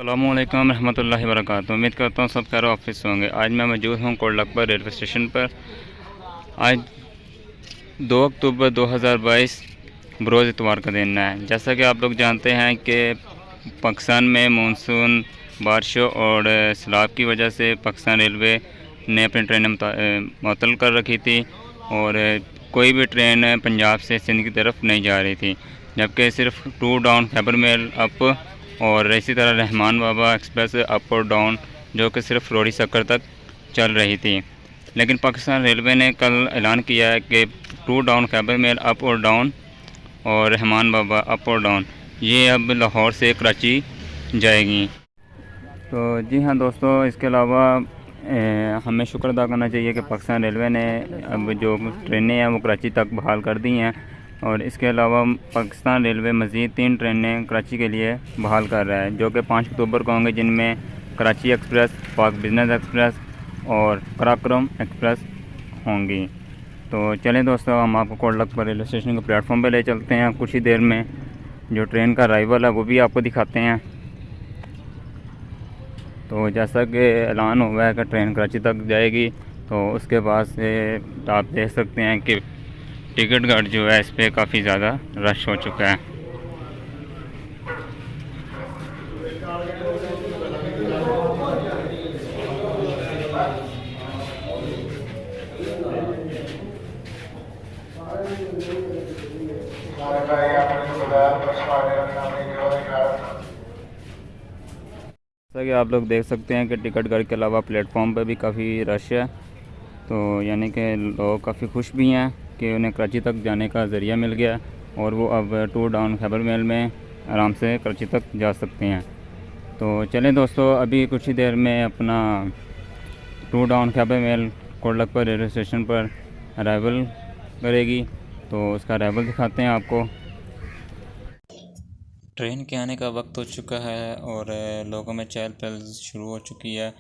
अस्सलामुअलैकुम रहमतुल्लाहि वबरकातुहू। उम्मीद करता हूँ सब खैर ऑफिस होंगे। आज मैं मौजूद हूँ कोटलखपत रेलवे स्टेशन पर। आज 2 अक्टूबर 2022 बरोज़ इतवार का दिन है। जैसा कि आप लोग जानते हैं कि पाकिस्तान में मानसून बारिशों और सैलाब की वजह से पाकिस्तान रेलवे ने अपनी ट्रेनें मअतल कर रखी थी और कोई भी ट्रेन पंजाब से सिंध की तरफ नहीं जा रही थी, जबकि सिर्फ two down Khyber mail up और इसी तरह रहमान बाबा एक्सप्रेस अप और डाउन जो कि सिर्फ रोड़ी सक्कर तक चल रही थी। लेकिन पाकिस्तान रेलवे ने कल ऐलान किया है कि two down Khyber mail up और डाउन और रहमान बाबा अप और डाउन ये अब लाहौर से कराची जाएगी। तो जी हाँ दोस्तों, इसके अलावा हमें शुक्र अदा करना चाहिए कि पाकिस्तान रेलवे ने अब जो ट्रेनें हैं वो कराची तक बहाल कर दी हैं और इसके अलावा पाकिस्तान रेलवे मज़ीद 3 ट्रेनें कराची के लिए बहाल कर रहा है जो कि 5 अक्टूबर को होंगे, जिनमें कराची एक्सप्रेस, पाक बिज़नेस एक्सप्रेस और कराक्रम एक्सप्रेस होंगी। तो चलें दोस्तों, हम आपको कोटलखपत रेलवे स्टेशन के प्लेटफॉर्म पर ले चलते हैं। कुछ ही देर में जो ट्रेन का अराइवल है वो भी आपको दिखाते हैं। तो जैसा कि ऐलान हुआ है कि ट्रेन कराची तक जाएगी, तो उसके बाद से आप देख सकते हैं कि टिकट गार्ड जो है इस पर काफ़ी ज़्यादा रश हो चुका है। जैसा कि आप लोग देख सकते हैं कि टिकट घर के अलावा प्लेटफॉर्म पर भी काफ़ी रश है। तो यानी कि लोग काफ़ी खुश भी हैं कि उन्हें कराची तक जाने का ज़रिया मिल गया और वो अब टू डाउन खैबर मेल में आराम से कराची तक जा सकते हैं। तो चलें दोस्तों, अभी कुछ ही देर में अपना two down Khyber mail Kotlakhpat railway station पर अराइवल करेगी, तो उसका अराइवल दिखाते हैं आपको। ट्रेन के आने का वक्त हो चुका है और लोगों में चहल पहल शुरू हो चुकी है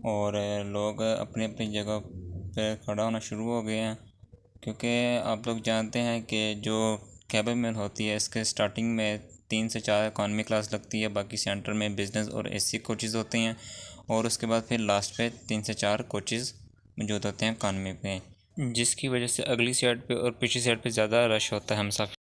और लोग अपनी अपनी जगह पर खड़ा होना शुरू हो गए हैं, क्योंकि आप लोग जानते हैं कि जो खैबर मेल होती है इसके स्टार्टिंग में 3 से 4 इकॉनमी क्लास लगती है, बाकी सेंटर में बिज़नेस और एसी कोचेज़ होते हैं और उसके बाद फिर लास्ट पे 3 से 4 कोचेज़ मौजूद होते हैं इकॉनमी पे, जिसकी वजह से अगली साइड पे और पिछली साइड पे ज़्यादा रश होता है मुसाफिर।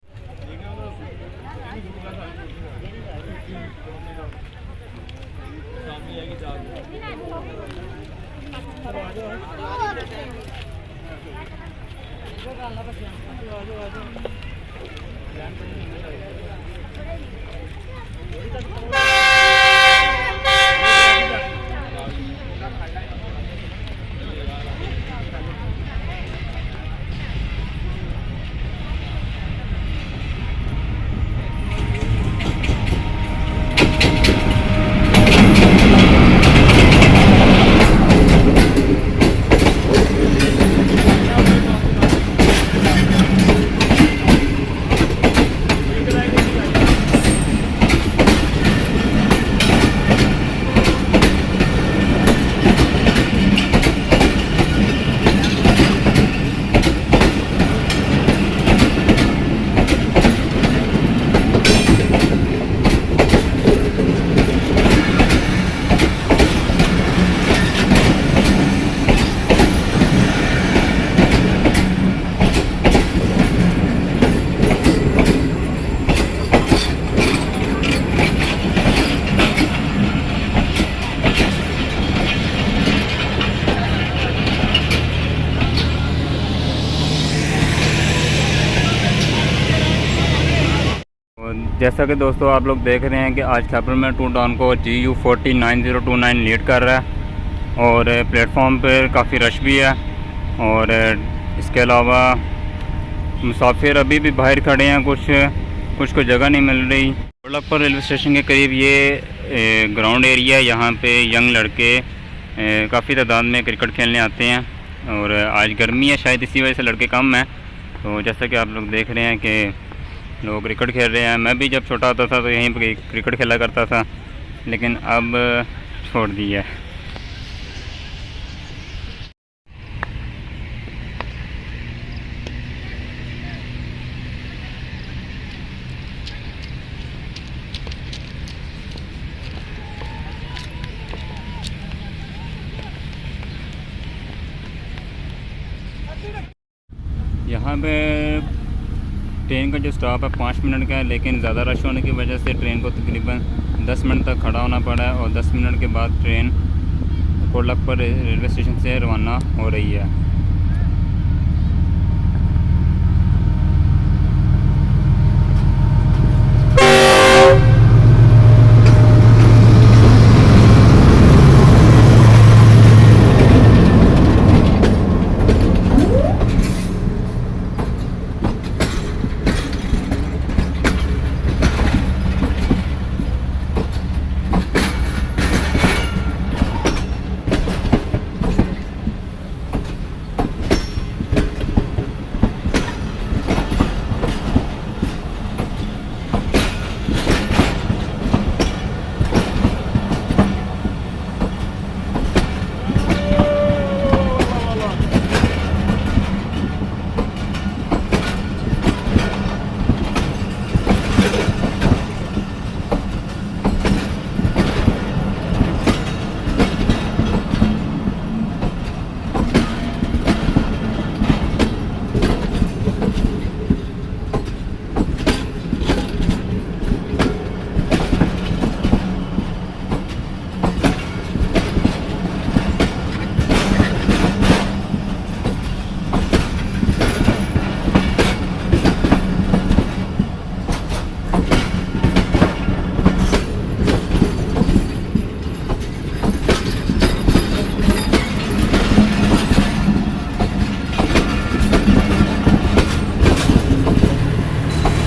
जैसा कि दोस्तों आप लोग देख रहे हैं कि आज खैबर में टू डाउन को GU409029 लीड कर रहा है और प्लेटफॉर्म पर काफ़ी रश भी है और इसके अलावा मुसाफिर अभी भी बाहर खड़े हैं, कुछ को जगह नहीं मिल रही। कोटलखपत रेलवे स्टेशन के करीब ये ग्राउंड एरिया है, यहाँ पे यंग लड़के काफ़ी तादाद में क्रिकेट खेलने आते हैं और आज गर्मी है, शायद इसी वजह से लड़के कम हैं। तो जैसा कि आप लोग देख रहे हैं कि लोग क्रिकेट खेल रहे हैं। मैं भी जब छोटा होता था तो यहीं पर क्रिकेट खेला करता था, लेकिन अब छोड़ दिया है। यहाँ पे ट्रेन का जो स्टॉप है 5 मिनट का है, लेकिन ज़्यादा रश होने की वजह से ट्रेन को तकरीबन 10 मिनट तक खड़ा होना पड़ा है और 10 मिनट के बाद ट्रेन कोटलखपर रेलवे स्टेशन से रवाना हो रही है।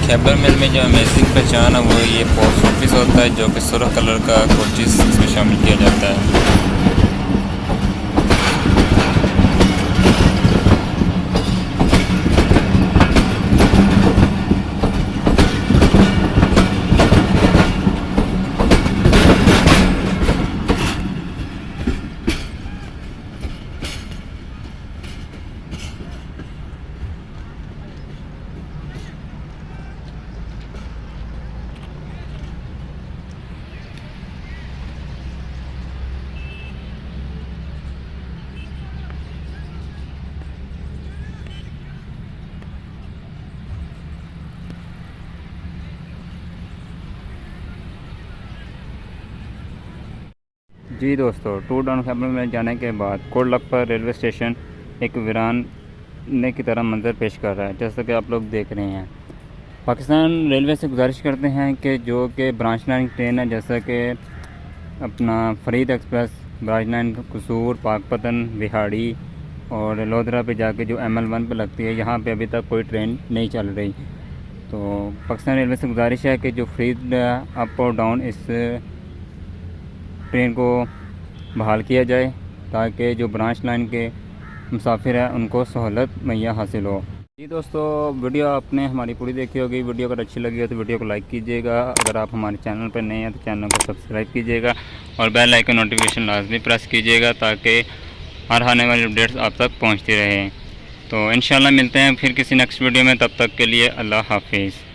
खैबर मेल में जो अमेजिंग पहचान है वो ये पोस्ट ऑफिस होता है, जो कि सुर्ख कलर का कोचिस इसमें शामिल किया जाता है। जी दोस्तों, टूर डाउन खैबर में जाने के बाद कोटलखपर रेलवे स्टेशन एक वीराने की तरह मंजर पेश कर रहा है, जैसा कि आप लोग देख रहे हैं। पाकिस्तान रेलवे से गुजारिश करते हैं कि जो कि ब्रांच लाइन ट्रेन है, जैसा कि अपना फरीद एक्सप्रेस, ब्रांच लाइन कसूर, पाकपतन, बिहाड़ी और लोधरा पे जाके जो ML1 पे लगती है, यहाँ पे अभी तक कोई ट्रेन नहीं चल रही। तो पाकिस्तान रेलवे से गुजारिश है कि जो फरीद अप और डाउन इस ट्रेन को बहाल किया जाए, ताकि जो ब्रांच लाइन के मुसाफिर हैं उनको सहूलत मुहैया हासिल हो। जी दोस्तों, वीडियो आपने हमारी पूरी देखी होगी। वीडियो अगर अच्छी लगी हो तो वीडियो को लाइक कीजिएगा। अगर आप हमारे चैनल पर नए हैं तो चैनल को सब्सक्राइब कीजिएगा और बेल आइकन नोटिफिकेशन लाजमी प्रेस कीजिएगा, ताकि हर आने वाली अपडेट्स आप तक पहुँचती रहें। तो इंशाल्लाह मिलते हैं फिर किसी नेक्स्ट वीडियो में, तब तक के लिए अल्लाह हाफिज़।